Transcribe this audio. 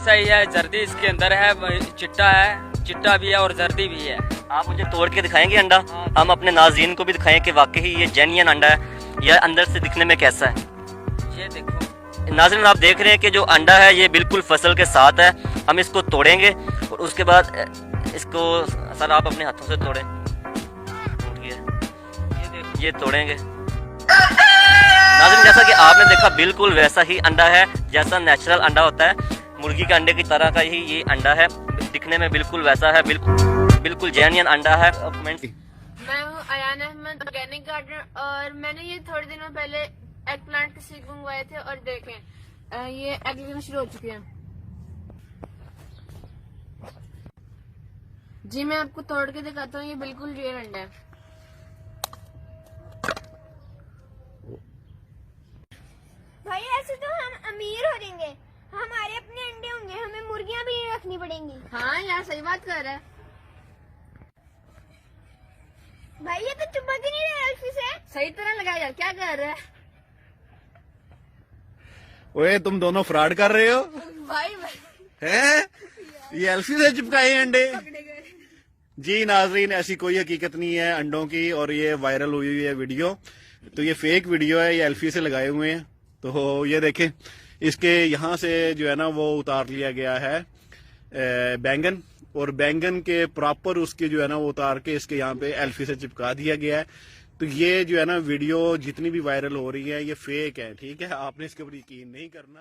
वैसा ही है, जर्दी इसके अंदर है, चिट्टा है, चिट्टा भी है और जर्दी भी है। आप मुझे तोड़ के दिखाएंगे अंडा? हम अपने नाज़रीन को भी दिखाएं कि वाकई ये जेन्युइन अंडा है। यह अंदर से दिखने में कैसा है? ये देखो नाज़रीन, आप देख रहे हैं कि जो अंडा है ये बिल्कुल फसल के साथ है। हम इसको तोड़ेंगे और उसके बाद इसको सर आप अपने हाथों से तोड़ें। ये तोड़ेंगे। नाज़रीन, जैसा कि आपने देखा बिल्कुल वैसा ही अंडा है जैसा नेचुरल अंडा होता है। मुर्गी के अंडे की तरह का ही ये अंडा है, दिखने में बिल्कुल वैसा है, बिल्कुल जेन्युइन अंडा है। मैं हूँ अयान अहमद, ऑर्गेनिक गार्डनर, और मैंने ये थोड़े दिनों पहले एग प्लांट के सीड मंगवाए थे और देखें ये एग लगना शुरू हो चुके हैं। जी मैं आपको तोड़ के दिखाता हूँ, ये बिल्कुल रियल अंडा है। भाई ऐसे तो हम अमीर हो जाएंगे, हमारे अपने अंडे होंगे, हमें मुर्गियां भी नहीं रखनी पड़ेंगी। हाँ यार सही बात कर रहा है भाई, ये तो चिपक ही नहीं रहा एल्फी से। सही तरह लगा यार, क्या कर रहा है ओए, तुम दोनों फ्रॉड कर रहे हो भाई? हैं? ये एल्फी से चिपकाए हैं अंडे? जी नाजरीन, ऐसी कोई हकीकत नहीं है अंडों की, और ये वायरल हुई है वीडियो, तो ये फेक वीडियो है, ये एल्फी से लगाए हुए हैं। तो ये देखें, इसके यहाँ से जो है ना वो उतार लिया गया है बैंगन, और बैंगन के प्रॉपर उसके जो है ना वो उतार के इसके यहाँ पे एल्फी से चिपका दिया गया है। तो ये जो है ना वीडियो जितनी भी वायरल हो रही है ये फेक है, ठीक है? आपने इसके ऊपर यकीन नहीं करना।